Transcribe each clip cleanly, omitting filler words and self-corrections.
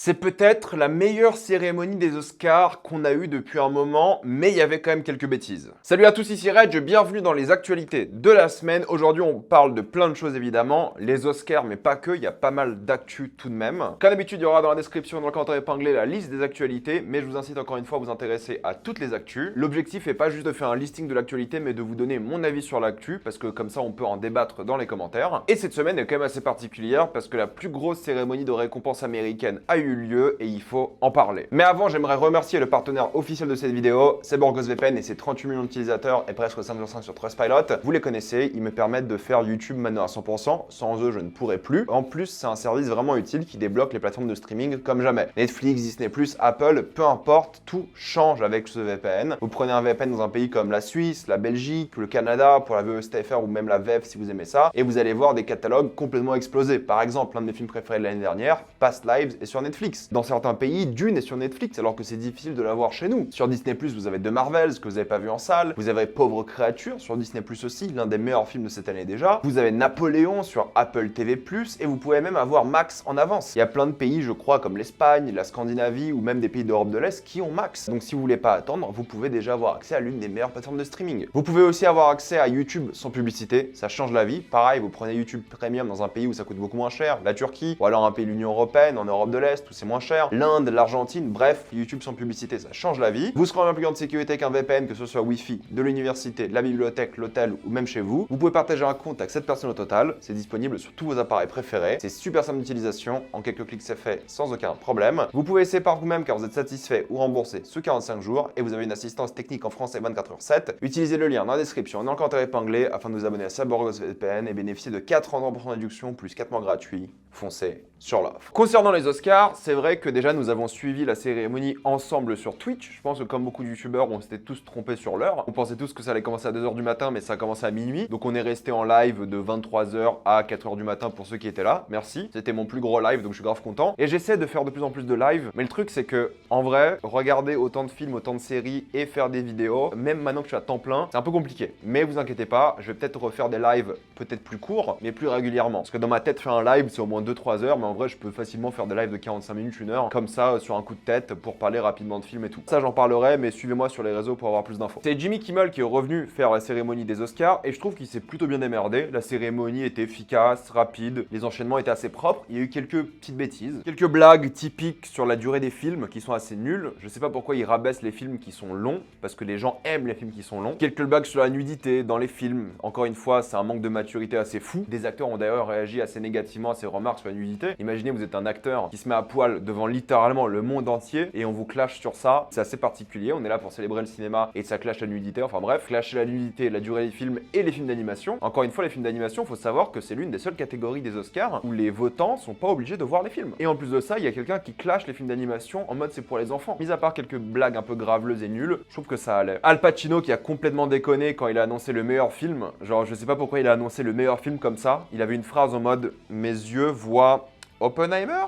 C'est peut-être la meilleure cérémonie des Oscars qu'on a eue depuis un moment, mais il y avait quand même quelques bêtises. Salut à tous, ici Reg, bienvenue dans les actualités de la semaine. Aujourd'hui, on parle de plein de choses évidemment, les Oscars, mais pas que, il y a pas mal d'actu tout de même. Comme d'habitude, il y aura dans la description, dans le commentaire épinglé, la liste des actualités, mais je vous incite encore une fois à vous intéresser à toutes les actus. L'objectif est pas juste de faire un listing de l'actualité, mais de vous donner mon avis sur l'actu, parce que comme ça, on peut en débattre dans les commentaires. Et cette semaine est quand même assez particulière, parce que la plus grosse cérémonie de récompense américaine a eu lieu et il faut en parler. Mais avant, j'aimerais remercier le partenaire officiel de cette vidéo, c'est BorgosVPN et ses 38 millions d'utilisateurs et presque 5,5 sur Trustpilot. Vous les connaissez, ils me permettent de faire YouTube maintenant à 100%. Sans eux, je ne pourrais plus. En plus, c'est un service vraiment utile qui débloque les plateformes de streaming comme jamais. Netflix, Disney+, Apple, peu importe, tout change avec ce VPN. Vous prenez un VPN dans un pays comme la Suisse, la Belgique, le Canada pour la VE-STFR ou même la VEF si vous aimez ça, et vous allez voir des catalogues complètement explosés. Par exemple, l'un de mes films préférés de l'année dernière, Past Lives, est sur Netflix. Dans certains pays, Dune est sur Netflix alors que c'est difficile de l'avoir chez nous. Sur Disney+, vous avez The Marvels que vous n'avez pas vu en salle. Vous avez Pauvres créatures sur Disney+, aussi, l'un des meilleurs films de cette année déjà. Vous avez Napoléon sur Apple TV+, et vous pouvez même avoir Max en avance. Il y a plein de pays, je crois, comme l'Espagne, la Scandinavie ou même des pays d'Europe de l'Est qui ont Max. Donc si vous voulez pas attendre, vous pouvez déjà avoir accès à l'une des meilleures plateformes de streaming. Vous pouvez aussi avoir accès à YouTube sans publicité, ça change la vie. Pareil, vous prenez YouTube Premium dans un pays où ça coûte beaucoup moins cher, la Turquie, ou alors un pays de l'Union Européenne, en Europe de l'Est, où c'est moins cher, l'Inde, l'Argentine, bref, YouTube sans publicité, ça change la vie. Vous serez en plus grande sécurité qu'un VPN, que ce soit Wi-Fi, de l'université, de la bibliothèque, l'hôtel ou même chez vous. Vous pouvez partager un compte avec 7 personnes au total, c'est disponible sur tous vos appareils préférés, c'est super simple d'utilisation, en quelques clics c'est fait sans aucun problème. Vous pouvez essayer par vous-même car vous êtes satisfait ou remboursé sous 45 jours et vous avez une assistance technique en français 24h7. Utilisez le lien dans la description, dans le commentaire épinglé afin de vous abonner à BorgosVPN et bénéficier de 4 ans de réduction plus 4 mois gratuits. Foncez sur l'offre. Concernant les Oscars, c'est vrai que déjà nous avons suivi la cérémonie ensemble sur Twitch. Je pense que comme beaucoup de youtubeurs, on s'était tous trompés sur l'heure. On pensait tous que ça allait commencer à 2h du matin, mais ça a commencé à minuit. Donc on est resté en live de 23h à 4h du matin pour ceux qui étaient là. Merci. C'était mon plus gros live, donc je suis grave content. Et j'essaie de faire de plus en plus de live. Mais le truc, c'est que en vrai, regarder autant de films, autant de séries et faire des vidéos, même maintenant que je suis à temps plein, c'est un peu compliqué. Mais vous inquiétez pas, je vais peut-être refaire des lives peut-être plus courts, mais plus régulièrement. Parce que dans ma tête, faire un live, c'est au moins 2-3 heures, mais en vrai, je peux facilement faire des lives de 45 minutes, 1 heure, comme ça, sur un coup de tête, pour parler rapidement de films et tout. Ça, j'en parlerai, mais suivez-moi sur les réseaux pour avoir plus d'infos. C'est Jimmy Kimmel qui est revenu faire la cérémonie des Oscars, et je trouve qu'il s'est plutôt bien démerdé. La cérémonie était efficace, rapide, les enchaînements étaient assez propres. Il y a eu quelques petites bêtises, quelques blagues typiques sur la durée des films qui sont assez nulles. Je sais pas pourquoi ils rabaissent les films qui sont longs, parce que les gens aiment les films qui sont longs. Quelques blagues sur la nudité dans les films. Encore une fois, c'est un manque de maturité assez fou. Des acteurs ont d'ailleurs réagi assez négativement à ces remarques sur la nudité. Imaginez, vous êtes un acteur qui se met à poil devant littéralement le monde entier et on vous clash sur ça. C'est assez particulier. On est là pour célébrer le cinéma et ça clash la nudité. Enfin bref, clasher la nudité, la durée des films et les films d'animation. Encore une fois, les films d'animation, faut savoir que c'est l'une des seules catégories des Oscars où les votants sont pas obligés de voir les films. Et en plus de ça, il y a quelqu'un qui clash les films d'animation en mode c'est pour les enfants. Mis à part quelques blagues un peu graveleuses et nulles, je trouve que ça allait. Al Pacino qui a complètement déconné quand il a annoncé le meilleur film. Genre, je sais pas pourquoi il a annoncé le meilleur film comme ça. Il avait une phrase en mode mes yeux voient Oppenheimer.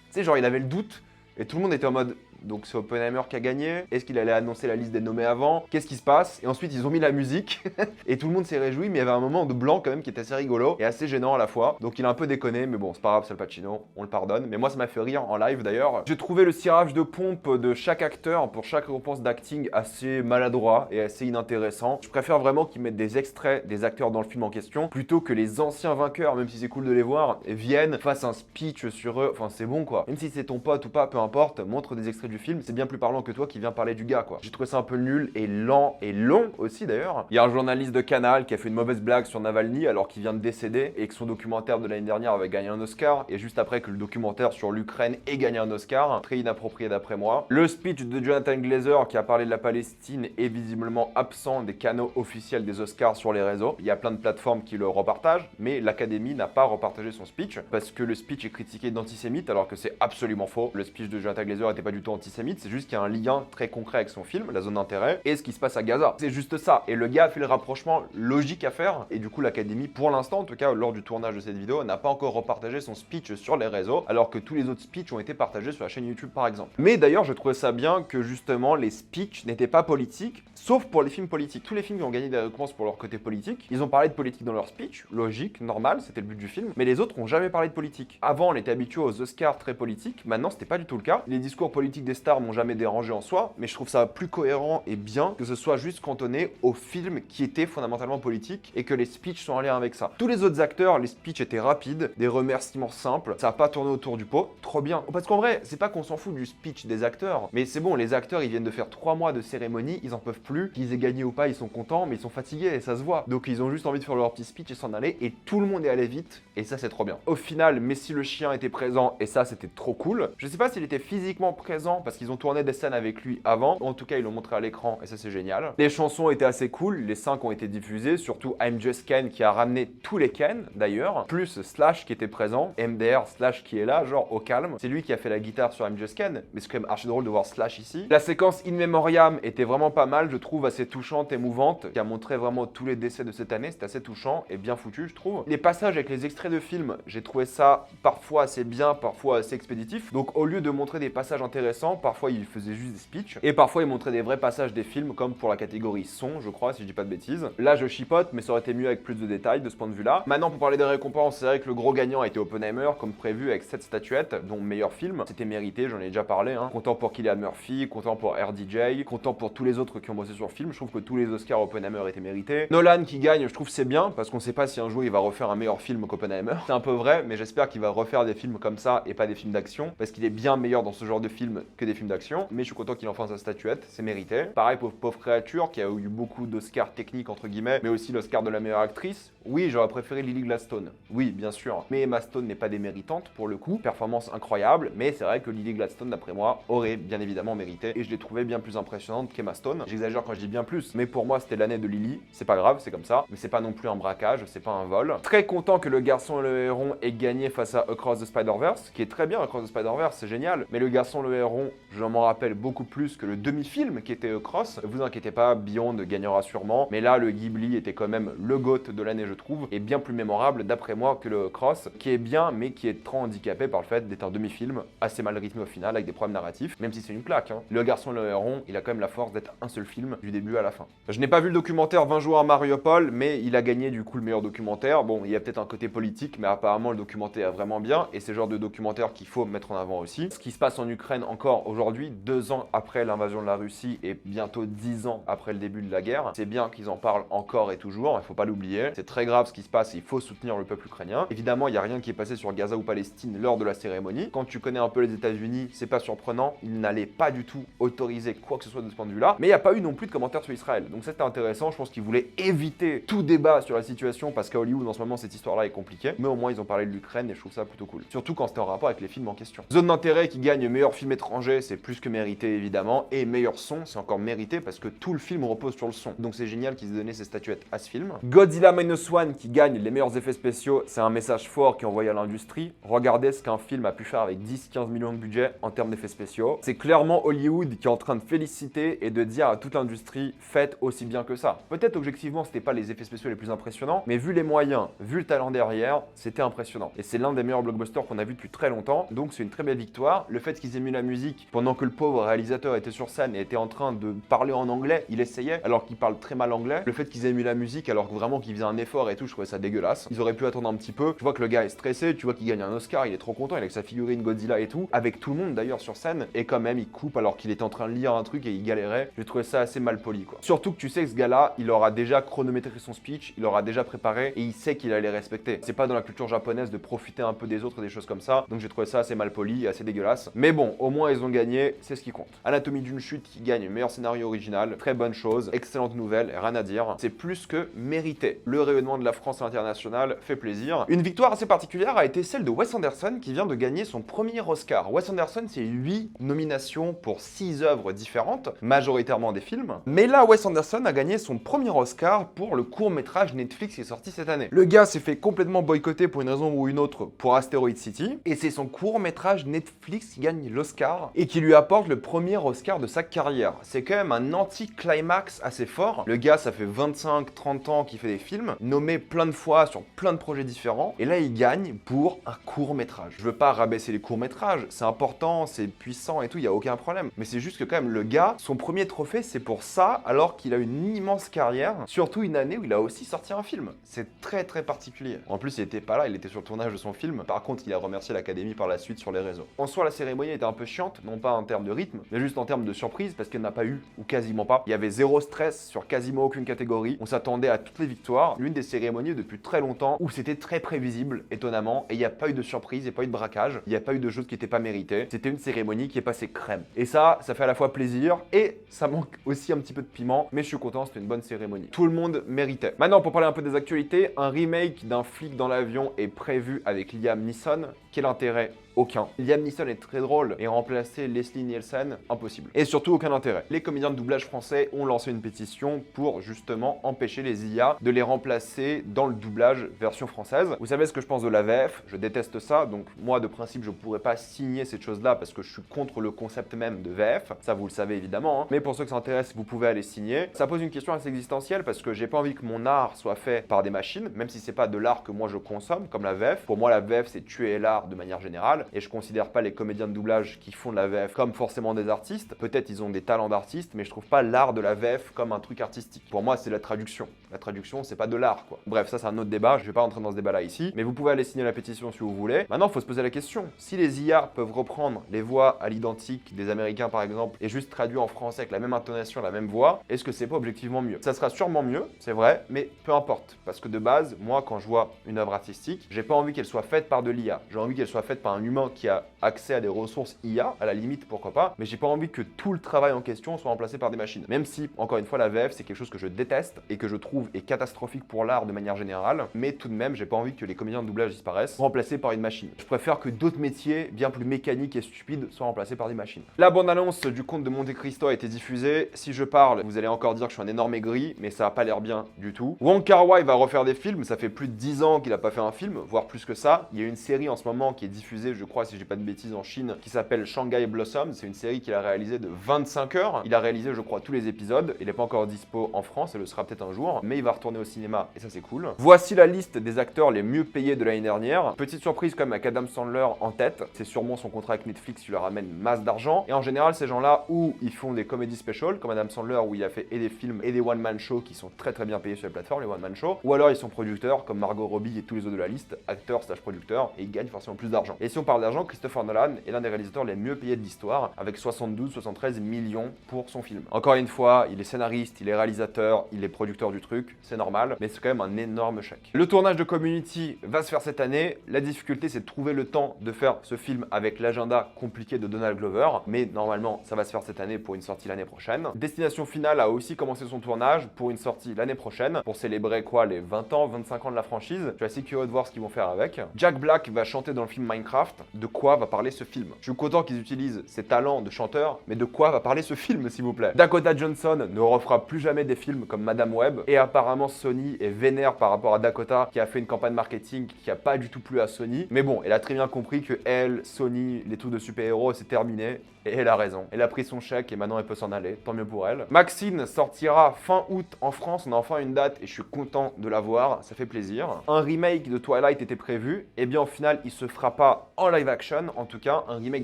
Tu sais, genre, il avait le doute et tout le monde était en mode donc c'est Oppenheimer qui a gagné. Est-ce qu'il allait annoncer la liste des nommés avant? Qu'est-ce qui se passe? Et ensuite, ils ont mis la musique et tout le monde s'est réjoui, mais il y avait un moment de blanc quand même qui était assez rigolo et assez gênant à la fois. Donc il a un peu déconné, mais bon, c'est pas grave, c'est Al Pacino, on le pardonne. Mais moi, ça m'a fait rire en live d'ailleurs. J'ai trouvé le cirage de pompe de chaque acteur pour chaque récompense d'acting assez maladroit et assez inintéressant. Je préfère vraiment qu'ils mettent des extraits des acteurs dans le film en question plutôt que les anciens vainqueurs, même si c'est cool de les voir, viennent, fassent un speech sur eux. Enfin, c'est bon quoi. Même si c'est ton pote ou pas, peu importe, montre des extraits du film, c'est bien plus parlant que toi qui viens parler du gars quoi. J'ai trouvé ça un peu nul et lent et long aussi d'ailleurs. Il y a un journaliste de Canal qui a fait une mauvaise blague sur Navalny alors qu'il vient de décéder et que son documentaire de l'année dernière avait gagné un Oscar et juste après que le documentaire sur l'Ukraine ait gagné un Oscar, très inapproprié d'après moi. Le speech de Jonathan Glazer qui a parlé de la Palestine est visiblement absent des canaux officiels des Oscars sur les réseaux. Il y a plein de plateformes qui le repartagent, mais l'Académie n'a pas repartagé son speech parce que le speech est critiqué d'antisémite alors que c'est absolument faux. Le speech de Jonathan Glazer n'était pas du tout antisémite, c'est juste qu'il y a un lien très concret avec son film, La Zone d'intérêt, et ce qui se passe à Gaza. C'est juste ça. Et le gars a fait le rapprochement logique à faire, et du coup l'Académie, pour l'instant, en tout cas lors du tournage de cette vidéo, n'a pas encore repartagé son speech sur les réseaux, alors que tous les autres speeches ont été partagés sur la chaîne YouTube par exemple. Mais d'ailleurs, je trouvais ça bien que justement les speeches n'étaient pas politiques, sauf pour les films politiques. Tous les films qui ont gagné des récompenses pour leur côté politique, ils ont parlé de politique dans leur speech, logique, normal, c'était le but du film, mais les autres n'ont jamais parlé de politique. Avant, on était habitué aux Oscars très politiques, maintenant c'était pas du tout le cas. Les discours politiques des stars m'ont jamais dérangé en soi, mais je trouve ça plus cohérent et bien que ce soit juste cantonné aux films qui étaient fondamentalement politiques et que les speeches sont en lien avec ça. Tous les autres acteurs, les speeches étaient rapides, des remerciements simples, ça a pas tourné autour du pot, trop bien. Parce qu'en vrai, c'est pas qu'on s'en fout du speech des acteurs, mais c'est bon, les acteurs ils viennent de faire 3 mois de cérémonie, ils en peuvent plus, qu'ils aient gagné ou pas, ils sont contents, mais ils sont fatigués et ça se voit. Donc ils ont juste envie de faire leur petit speech et s'en aller, et tout le monde est allé vite, et ça c'est trop bien. Au final, Messi le chien était présent, et ça c'était trop cool. Je sais pas s'il était physiquement présent, parce qu'ils ont tourné des scènes avec lui avant, en tout cas ils l'ont montré à l'écran, et ça c'est génial. Les chansons étaient assez cool, les 5 ont été diffusées, surtout I'm Just Ken qui a ramené tous les Ken d'ailleurs, plus Slash qui était présent, MDR Slash qui est là, genre au calme. C'est lui qui a fait la guitare sur I'm Just Ken, mais c'est quand même archi drôle de voir Slash ici. La séquence In Memoriam était vraiment pas mal, je trouve assez touchante, émouvante, qui a montré vraiment tous les décès de cette année, c'était assez touchant et bien foutu je trouve. Les passages avec les extraits de films, j'ai trouvé ça parfois assez bien, parfois assez expéditif. Donc au lieu de montrer des passages intéressants, parfois il faisait juste des speeches, et parfois il montrait des vrais passages des films, comme pour la catégorie son, je crois, si je dis pas de bêtises. Là je chipote, mais ça aurait été mieux avec plus de détails de ce point de vue-là. Maintenant pour parler des récompenses, c'est vrai que le gros gagnant a été Oppenheimer, comme prévu avec 7 statuettes, dont meilleur film. C'était mérité, j'en ai déjà parlé, hein. Content pour Cillian Murphy, content pour RDJ, content pour tous les autres qui ont bossé sur le film. Je trouve que tous les Oscars Oppenheimer étaient mérités. Nolan qui gagne, je trouve c'est bien, parce qu'on sait pas si un jour il va refaire un meilleur film qu'Oppenheimer. C'est un peu vrai, mais j'espère qu'il va refaire des films comme ça et pas des films d'action, parce qu'il est bien meilleur dans ce genre de film que des films d'action. Mais je suis content qu'il enfin sa statuette, c'est mérité. Pareil pour Pauvre Créature, qui a eu beaucoup d'Oscars techniques entre guillemets, mais aussi l'Oscar de la meilleure actrice. Oui, j'aurais préféré Lily Gladstone. Oui, bien sûr. Mais Emma Stone n'est pas déméritante pour le coup. Performance incroyable, mais c'est vrai que Lily Gladstone, d'après moi, aurait bien évidemment mérité. Et je l'ai trouvée bien plus impressionnante qu'Emma Stone. J'exagère quand je dis bien plus, mais pour moi, c'était l'année de Lily. C'est pas grave, c'est comme ça. Mais c'est pas non plus un braquage, c'est pas un vol. Très content que Le Garçon et le Héron ait gagné face à Across the Spider-Verse, qui est très bien. Across the Spider-Verse, c'est génial. Mais Le Garçon et le Héron, je m'en rappelle beaucoup plus que le demi-film qui était Across. Vous inquiétez pas, Beyond gagnera sûrement. Mais là, le Ghibli était quand même le GOAT de l'année, je trouve, et bien plus mémorable d'après moi que le Cross, qui est bien, mais qui est trop handicapé par le fait d'être un demi-film assez mal rythmé au final, avec des problèmes narratifs, même si c'est une claque, hein. Le Garçon et le Héron, il a quand même la force d'être un seul film du début à la fin. Je n'ai pas vu le documentaire 20 jours à Mariupol, mais il a gagné du coup le meilleur documentaire. Bon, il y a peut-être un côté politique, mais apparemment le documentaire est vraiment bien, et c'est le genre de documentaire qu'il faut mettre en avant aussi. Ce qui se passe en Ukraine encore aujourd'hui, 2 ans après l'invasion de la Russie et bientôt 10 ans après le début de la guerre, c'est bien qu'ils en parlent encore et toujours, il faut pas l'oublier. C'est très grave ce qui se passe, il faut soutenir le peuple ukrainien. Évidemment, il n'y a rien qui est passé sur Gaza ou Palestine lors de la cérémonie. Quand tu connais un peu les États-Unis, c'est pas surprenant, ils n'allaient pas du tout autoriser quoi que ce soit de ce point de vue-là. Mais il n'y a pas eu non plus de commentaires sur Israël. Donc ça c'était intéressant, je pense qu'ils voulaient éviter tout débat sur la situation parce qu'à Hollywood en ce moment cette histoire-là est compliquée. Mais au moins ils ont parlé de l'Ukraine et je trouve ça plutôt cool. Surtout quand c'était en rapport avec les films en question. Zone d'intérêt qui gagne meilleur film étranger, c'est plus que mérité évidemment. Et meilleur son, c'est encore mérité parce que tout le film repose sur le son. Donc c'est génial qu'ils aient donné ces statuettes à ce film. Godzilla Minus One qui gagne les meilleurs effets spéciaux, c'est un message fort qui est envoyé à l'industrie. Regardez ce qu'un film a pu faire avec 10-15 millions de budget en termes d'effets spéciaux. C'est clairement Hollywood qui est en train de féliciter et de dire à toute l'industrie, faites aussi bien que ça. Peut-être objectivement, c'était pas les effets spéciaux les plus impressionnants, mais vu les moyens, vu le talent derrière, c'était impressionnant. Et c'est l'un des meilleurs blockbusters qu'on a vu depuis très longtemps, donc c'est une très belle victoire. Le fait qu'ils aient mis la musique pendant que le pauvre réalisateur était sur scène et était en train de parler en anglais, il essayait, alors qu'il parle très mal anglais. Le fait qu'ils aient mis la musique alors que vraiment qu'il faisait un effort et tout, je trouvais ça dégueulasse. Ils auraient pu attendre un petit peu. Tu vois que le gars est stressé, tu vois qu'il gagne un Oscar, il est trop content, il a que sa figurine Godzilla et tout, avec tout le monde d'ailleurs sur scène, et quand même il coupe alors qu'il était en train de lire un truc et il galérait. J'ai trouvé ça assez mal poli quoi. Surtout que tu sais que ce gars-là, il aura déjà chronométré son speech, il aura déjà préparé et il sait qu'il allait respecter. C'est pas dans la culture japonaise de profiter un peu des autres et des choses comme ça, donc j'ai trouvé ça assez mal poli et assez dégueulasse. Mais bon, au moins ils ont gagné, c'est ce qui compte. Anatomie d'une chute qui gagne meilleur scénario original, très bonne chose, excellente nouvelle, rien à dire. C'est plus que mérité. Le rayonnement de la France à l'international fait plaisir. Une victoire assez particulière a été celle de Wes Anderson qui vient de gagner son premier Oscar. Wes Anderson, c'est 8 nominations pour 6 œuvres différentes, majoritairement des films. Mais là, Wes Anderson a gagné son premier Oscar pour le court-métrage Netflix qui est sorti cette année. Le gars s'est fait complètement boycotter pour une raison ou une autre pour Asteroid City, et c'est son court-métrage Netflix qui gagne l'Oscar Oscar et qui lui apporte le premier Oscar de sa carrière. C'est quand même un anti-climax assez fort. Le gars, ça fait 25-30 ans qu'il fait des films, nommé plein de fois sur plein de projets différents, et là il gagne pour un court-métrage. Je veux pas rabaisser les courts-métrages, c'est important, c'est puissant et tout, il y a aucun problème. Mais c'est juste que quand même le gars, son premier trophée c'est pour ça, alors qu'il a une immense carrière, surtout une année où il a aussi sorti un film. C'est très très particulier. En plus il était pas là, il était sur le tournage de son film. Par contre il a remercié l'Académie par la suite sur les réseaux. En soi la cérémonie était un peu chiante, non pas en termes de rythme, mais juste en termes de surprise, parce qu'il n'y en a pas eu, ou quasiment pas. Il y avait zéro stress sur quasiment aucune catégorie. On s'attendait à toutes les victoires. L'une des cérémonies depuis très longtemps où c'était très prévisible, étonnamment, et il n'y a pas eu de surprise, il n'y a pas eu de braquage, il n'y a pas eu de choses qui n'étaient pas méritées. C'était une cérémonie qui est passée crème. Et ça fait à la fois plaisir et ça manque aussi un petit peu de piment, mais je suis content, c'était une bonne cérémonie. Tout le monde méritait. Maintenant, pour parler un peu des actualités, un remake d'un flic dans l'avion est prévu avec Liam Neeson. Quel intérêt? Aucun. Liam Neeson est très drôle et remplacer Leslie Nielsen, impossible. Et surtout aucun intérêt. Les comédiens de doublage français ont lancé une pétition pour justement empêcher les IA de les remplacer dans le doublage version française. Vous savez ce que je pense de la VF? Je déteste ça, donc moi de principe je pourrais pas signer cette chose-là parce que je suis contre le concept même de VF. Ça vous le savez évidemment, hein. Mais pour ceux que ça intéresse, vous pouvez aller signer. Ça pose une question assez existentielle parce que j'ai pas envie que mon art soit fait par des machines, même si c'est pas de l'art que moi je consomme, comme la VF. Pour moi la VF c'est tuer l'art de manière générale et je considère pas les comédiens de doublage qui font de la VF comme forcément des artistes. Peut-être ils ont des talents d'artistes, mais je trouve pas l'art de la VF comme un truc artistique. Pour moi c'est la traduction. La traduction c'est pas de l'art quoi. Bref, ça c'est un autre débat, je vais pas rentrer dans ce débat là ici, mais vous pouvez aller signer la pétition si vous voulez. Maintenant il faut se poser la question, si les IA peuvent reprendre les voix à l'identique des Américains par exemple et juste traduire en français avec la même intonation, la même voix, est-ce que c'est pas objectivement mieux? Ça sera sûrement mieux, c'est vrai, mais peu importe, parce que de base, moi quand je vois une œuvre artistique, j'ai pas envie qu'elle soit faite par de l'IA, j'ai envie qu'elle soit faite par un humain qui a accès à des ressources IA, à la limite pourquoi pas, mais j'ai pas envie que tout le travail en question soit remplacé par des machines. Même si, encore une fois, la VF c'est quelque chose que je déteste et que je trouve est catastrophique pour l'art de manière générale, mais tout de même j'ai pas envie que les comédiens de doublage disparaissent, remplacés par une machine. Je préfère que d'autres métiers bien plus mécaniques et stupides soient remplacés par des machines. La bande-annonce du Comte de Monte Cristo a été diffusée. Si je parle, vous allez encore dire que je suis un énorme aigri, mais ça a pas l'air bien du tout. Wong Kar-wai va refaire des films, ça fait plus de 10 ans qu'il a pas fait un film, voire plus que ça. Il y a une série en ce moment qui est diffusée, je crois, si j'ai pas de bêtises, en Chine, qui s'appelle Shanghai Blossom. C'est une série qu'il a réalisée de 25 heures. Il a réalisé, je crois, tous les épisodes. Il n'est pas encore dispo en France, et le sera peut-être un jour, mais il va retourner au cinéma, et ça c'est cool. Voici la liste des acteurs les mieux payés de l'année dernière. Petite surprise quand même avec Adam Sandler en tête. C'est sûrement son contrat avec Netflix qui leur amène masse d'argent. Et en général, ces gens-là, où ils font des comédies special, comme Adam Sandler, où il a fait et des films et des one-man shows qui sont très très bien payés sur les plateformes, les one-man shows. Ou alors ils sont producteurs, comme Margot Robbie et tous les autres de la liste, acteurs slash producteurs, et ils gagnent forcément plus d'argent. Et si on parle d'argent, Christopher Nolan est l'un des réalisateurs les mieux payés de l'histoire, avec 72-73 millions pour son film. Encore une fois, il est scénariste, il est réalisateur, il est producteur du truc, c'est normal, mais c'est quand même un énorme chèque. Le tournage de Community va se faire cette année. La difficulté, c'est de trouver le temps de faire ce film avec l'agenda compliqué de Donald Glover, mais normalement, ça va se faire cette année pour une sortie l'année prochaine. Destination Finale a aussi commencé son tournage pour une sortie l'année prochaine, pour célébrer quoi, les 20 ans, 25 ans de la franchise. Je suis assez curieux de voir ce qu'ils vont faire avec. Jack Black va chanter dans le film Minecraft. De quoi va parler ce film? Je suis content qu'ils utilisent ses talents de chanteur, mais de quoi va parler ce film, s'il vous plaît? Dakota Johnson ne refera plus jamais des films comme Madame Web, et apparemment Sony est vénère par rapport à Dakota, qui a fait une campagne marketing qui a pas du tout plu à Sony. Mais bon, elle a très bien compris que elle, Sony, les trucs de super-héros, c'est terminé. Et elle a raison. Elle a pris son chèque et maintenant elle peut s'en aller. Tant mieux pour elle. Maxine sortira fin août en France. On a enfin une date et je suis content de la voir. Ça fait plaisir. Un remake de Twilight était prévu. Et bien au final, il se fera pas en live action. En tout cas, un remake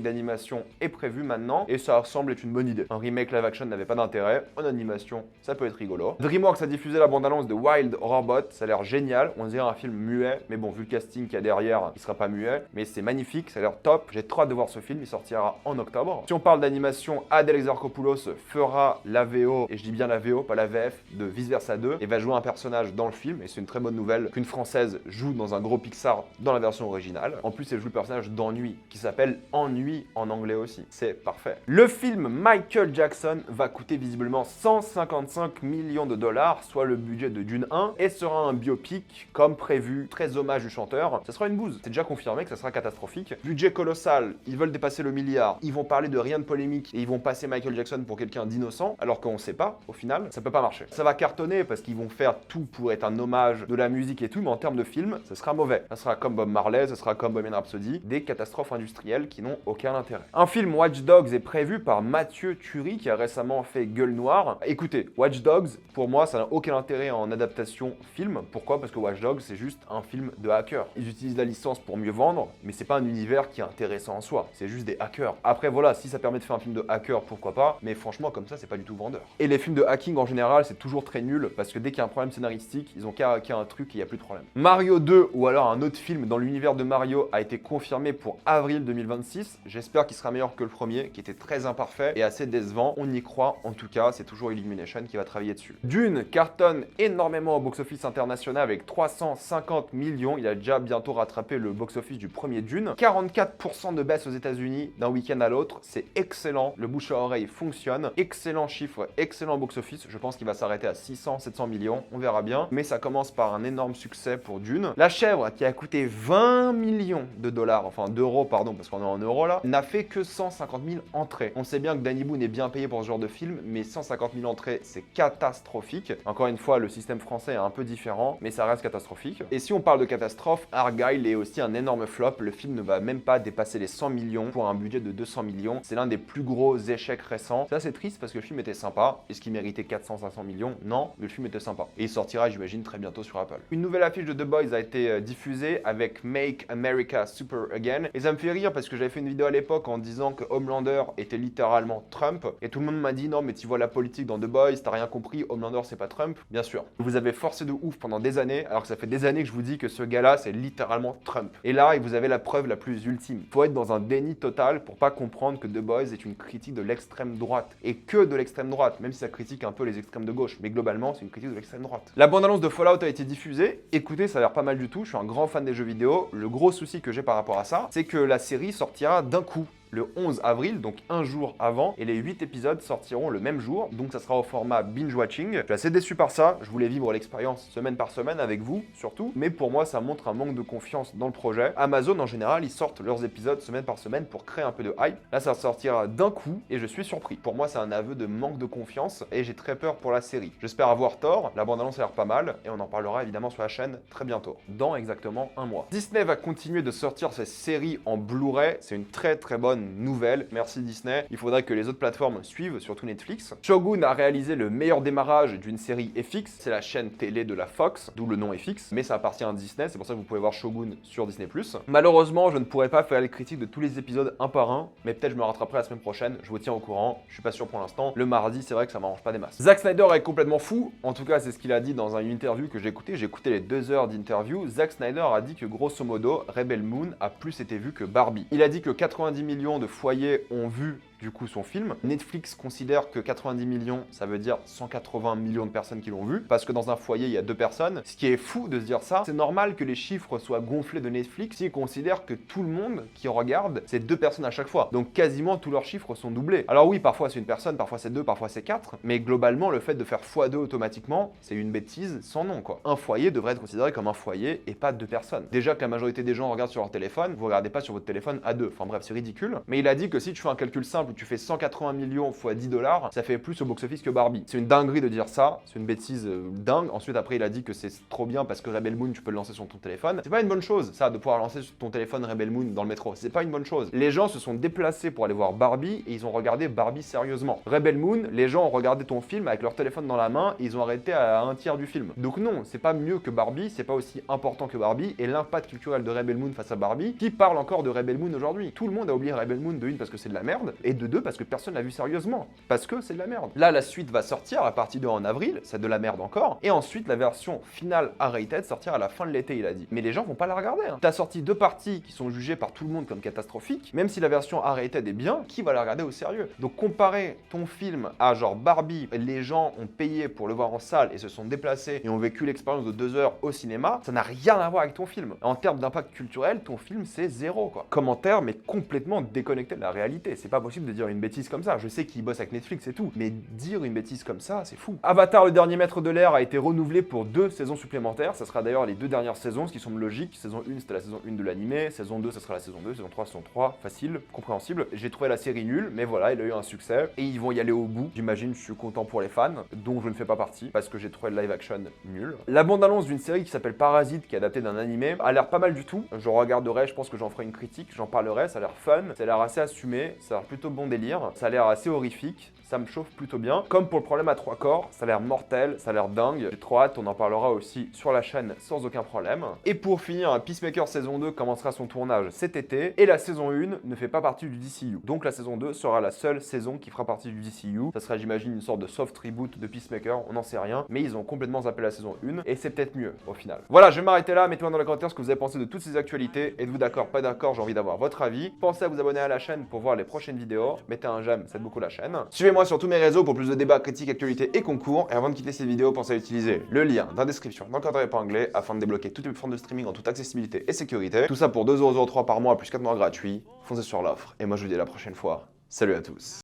d'animation est prévu maintenant. Et ça semble être une bonne idée. Un remake live action n'avait pas d'intérêt. En animation, ça peut être rigolo. DreamWorks a diffusé la bande-annonce de Wild Robot. Ça a l'air génial. On dirait un film muet. Mais bon, vu le casting qu'il y a derrière, il sera pas muet. Mais c'est magnifique. Ça a l'air top. J'ai trop hâte de voir ce film. Il sortira en octobre. Si on parle d'animation, Adèle Exarchopoulos fera la VO, et je dis bien la VO, pas la VF, de Vice Versa 2, et va jouer un personnage dans le film, et c'est une très bonne nouvelle qu'une Française joue dans un gros Pixar dans la version originale. En plus, elle joue le personnage d'Ennui, qui s'appelle Ennui en anglais aussi. C'est parfait. Le film Michael Jackson va coûter visiblement 155 millions de dollars, soit le budget de Dune 1, et sera un biopic, comme prévu, très hommage du chanteur. Ça sera une bouse. C'est déjà confirmé que ça sera catastrophique. Budget colossal, ils veulent dépasser le milliard, ils vont parler de rien de polémique et ils vont passer Michael Jackson pour quelqu'un d'innocent, alors qu'on sait pas, au final, ça peut pas marcher. Ça va cartonner parce qu'ils vont faire tout pour être un hommage de la musique et tout, mais en termes de film, ça sera mauvais. Ça sera comme Bob Marley, ça sera comme Bohemian Rhapsody, des catastrophes industrielles qui n'ont aucun intérêt. Un film Watch Dogs est prévu par Mathieu Turi qui a récemment fait Gueule Noire. Écoutez, Watch Dogs, pour moi, ça n'a aucun intérêt en adaptation film. Pourquoi? Parce que Watch Dogs, c'est juste un film de hackers. Ils utilisent la licence pour mieux vendre, mais c'est pas un univers qui est intéressant en soi. C'est juste des hackers. Après, voilà, si ça permet de faire un film de hacker, pourquoi pas, mais franchement, comme ça, c'est pas du tout vendeur. Et les films de hacking, en général, c'est toujours très nul, parce que dès qu'il y a un problème scénaristique, ils ont qu'à hacker un truc et il n'y a plus de problème. Mario 2, ou alors un autre film dans l'univers de Mario, a été confirmé pour avril 2026. J'espère qu'il sera meilleur que le premier, qui était très imparfait et assez décevant. On y croit, en tout cas, c'est toujours Illumination qui va travailler dessus. Dune cartonne énormément au box-office international avec 350 millions. Il a déjà bientôt rattrapé le box-office du premier Dune. 44% de baisse aux États-Unis d'un week-end à l'autre. C'est excellent. Le bouche à oreille fonctionne. Excellent chiffre, excellent box-office. Je pense qu'il va s'arrêter à 600-700 millions. On verra bien. Mais ça commence par un énorme succès pour Dune. La Chèvre, qui a coûté 20 millions de dollars, enfin d'euros, pardon, parce qu'on est en euros là, n'a fait que 150 000 entrées. On sait bien que Danny Boone est bien payé pour ce genre de film, mais 150 000 entrées, c'est catastrophique. Encore une fois, le système français est un peu différent, mais ça reste catastrophique. Et si on parle de catastrophe, Argyle est aussi un énorme flop. Le film ne va même pas dépasser les 100 millions pour un budget de 200 millions. C'est l'un des plus gros échecs récents. Ça, c'est triste parce que le film était sympa. Est-ce qu'il méritait 400-500 millions? Non, mais le film était sympa. Et il sortira, j'imagine, très bientôt sur Apple. Une nouvelle affiche de The Boys a été diffusée avec Make America Super Again. Et ça me fait rire parce que j'avais fait une vidéo à l'époque en disant que Homelander était littéralement Trump. Et tout le monde m'a dit non, mais tu vois la politique dans The Boys, t'as rien compris, Homelander c'est pas Trump. Bien sûr. Vous avez forcé de ouf pendant des années, alors que ça fait des années que je vous dis que ce gars-là c'est littéralement Trump. Et là, vous avez la preuve la plus ultime. Faut être dans un déni total pour pas comprendre que The Boys est une critique de l'extrême droite. Et que de l'extrême droite, même si ça critique un peu les extrêmes de gauche. Mais globalement, c'est une critique de l'extrême droite. La bande-annonce de Fallout a été diffusée. Écoutez, ça a l'air pas mal du tout. Je suis un grand fan des jeux vidéo. Le gros souci que j'ai par rapport à ça, c'est que la série sortira d'un coup. Le 11 avril, donc un jour avant, et les 8 épisodes sortiront le même jour, donc ça sera au format binge-watching. Je suis assez déçu par ça, je voulais vivre l'expérience semaine par semaine avec vous, surtout, mais pour moi ça montre un manque de confiance dans le projet. Amazon en général, ils sortent leurs épisodes semaine par semaine pour créer un peu de hype. Là ça sortira d'un coup, et je suis surpris. Pour moi c'est un aveu de manque de confiance, et j'ai très peur pour la série. J'espère avoir tort, la bande-annonce a l'air pas mal, et on en parlera évidemment sur la chaîne très bientôt, dans exactement un mois. Disney va continuer de sortir ses séries en Blu-ray, c'est une très bonne nouvelle. Merci Disney. Il faudrait que les autres plateformes suivent, surtout Netflix. Shogun a réalisé le meilleur démarrage d'une série FX. C'est la chaîne télé de la Fox, d'où le nom FX. Mais ça appartient à Disney, c'est pour ça que vous pouvez voir Shogun sur Disney+. Malheureusement, je ne pourrai pas faire les critiques de tous les épisodes un par un, mais peut-être je me rattraperai la semaine prochaine. Je vous tiens au courant. Je suis pas sûr pour l'instant. Le mardi, c'est vrai que ça m'arrange pas des masses. Zack Snyder est complètement fou. En tout cas, c'est ce qu'il a dit dans une interview que j'ai écoutée. J'ai écouté les 2 heures d'interview. Zack Snyder a dit que grosso modo, Rebel Moon a plus été vu que Barbie. Il a dit que 90 millions de foyers ont vu du coup son film. Netflix considère que 90 millions, ça veut dire 180 millions de personnes qui l'ont vu, parce que dans un foyer, il y a 2 personnes. Ce qui est fou de se dire ça, c'est normal que les chiffres soient gonflés de Netflix s'ils considèrent que tout le monde qui regarde, c'est 2 personnes à chaque fois. Donc quasiment tous leurs chiffres sont doublés. Alors oui, parfois c'est une personne, parfois c'est 2, parfois c'est 4, mais globalement, le fait de faire x2 automatiquement, c'est une bêtise sans nom, quoi. Un foyer devrait être considéré comme un foyer et pas 2 personnes. Déjà que la majorité des gens regardent sur leur téléphone, vous regardez pas sur votre téléphone à 2. Enfin bref, c'est ridicule. Mais il a dit que si tu fais un calcul simple où tu fais 180 millions x 10 $, ça fait plus au box-office que Barbie. C'est une dinguerie de dire ça, c'est une bêtise dingue. Ensuite, après, il a dit que c'est trop bien parce que Rebel Moon, tu peux le lancer sur ton téléphone. C'est pas une bonne chose, ça, de pouvoir lancer sur ton téléphone Rebel Moon dans le métro. C'est pas une bonne chose. Les gens se sont déplacés pour aller voir Barbie et ils ont regardé Barbie sérieusement. Rebel Moon, les gens ont regardé ton film avec leur téléphone dans la main et ils ont arrêté à un tiers du film. Donc non, c'est pas mieux que Barbie, c'est pas aussi important que Barbie, et l'impact culturel de Rebel Moon face à Barbie, qui parle encore de Rebel Moon aujourd'hui. Tout le monde a oublié Rebel Moon de une parce que c'est de la merde, et de deux parce que personne l'a vu sérieusement, parce que c'est de la merde. Là, la suite va sortir à partir de en avril, c'est de la merde encore, et ensuite la version finale R-rated sortira à la fin de l'été, il a dit. Mais les gens vont pas la regarder. Hein. T'as sorti 2 parties qui sont jugées par tout le monde comme catastrophiques, même si la version R-rated est bien, qui va la regarder au sérieux? Donc comparer ton film à genre Barbie, les gens ont payé pour le voir en salle et se sont déplacés et ont vécu l'expérience de 2 heures au cinéma, ça n'a rien à voir avec ton film. En termes d'impact culturel, ton film c'est 0 quoi. Commentaire mais complètement déconnecté de la réalité. C'est pas possible de dire une bêtise comme ça. Je sais qu'ils bossent avec Netflix et tout, mais dire une bêtise comme ça, c'est fou. Avatar, le dernier maître de l'air, a été renouvelé pour 2 saisons supplémentaires. Ça sera d'ailleurs les 2 dernières saisons, ce qui semble logique. Saison 1, c'était la saison 1 de l'animé. Saison 2, ça sera la saison 2. Saison 3, saison 3. Facile, compréhensible. J'ai trouvé la série nulle, mais voilà, il a eu un succès. Et ils vont y aller au bout. J'imagine, je suis content pour les fans, dont je ne fais pas partie, parce que j'ai trouvé le live action nul. La bande-annonce d'une série qui s'appelle Parasite, qui est adaptée d'un animé, a l'air pas mal du tout. Je regarderai, je pense que j'en ferai une critique, j'en parlerai. Ça a l'air fun, ça a l'air assez assumé, ça a l'air plutôt bon délire, ça a l'air assez horrifique. Ça me chauffe plutôt bien. Comme pour le problème à 3 corps, ça a l'air mortel, ça a l'air dingue. J'ai trop hâte, on en parlera aussi sur la chaîne sans aucun problème. Et pour finir, Peacemaker saison 2 commencera son tournage cet été. Et la saison 1 ne fait pas partie du DCU. Donc la saison 2 sera la seule saison qui fera partie du DCU. Ça sera, j'imagine, une sorte de soft reboot de Peacemaker, on n'en sait rien. Mais ils ont complètement zappé la saison 1 et c'est peut-être mieux au final. Voilà, je vais m'arrêter là. Mettez-moi dans les commentaires ce que vous avez pensé de toutes ces actualités. Êtes-vous d'accord, pas d'accord? J'ai envie d'avoir votre avis. Pensez à vous abonner à la chaîne pour voir les prochaines vidéos. Mettez un j'aime, ça aide beaucoup la chaîne. Suivez-moi sur tous mes réseaux pour plus de débats, critiques, actualités et concours. Et avant de quitter cette vidéo, pensez à utiliser le lien dans la description dans le cadre épinglé afin de débloquer toutes les plateformes de streaming en toute accessibilité et sécurité. Tout ça pour 2,03€ par mois plus 4 mois gratuits. Foncez sur l'offre. Et moi je vous dis à la prochaine fois. Salut à tous.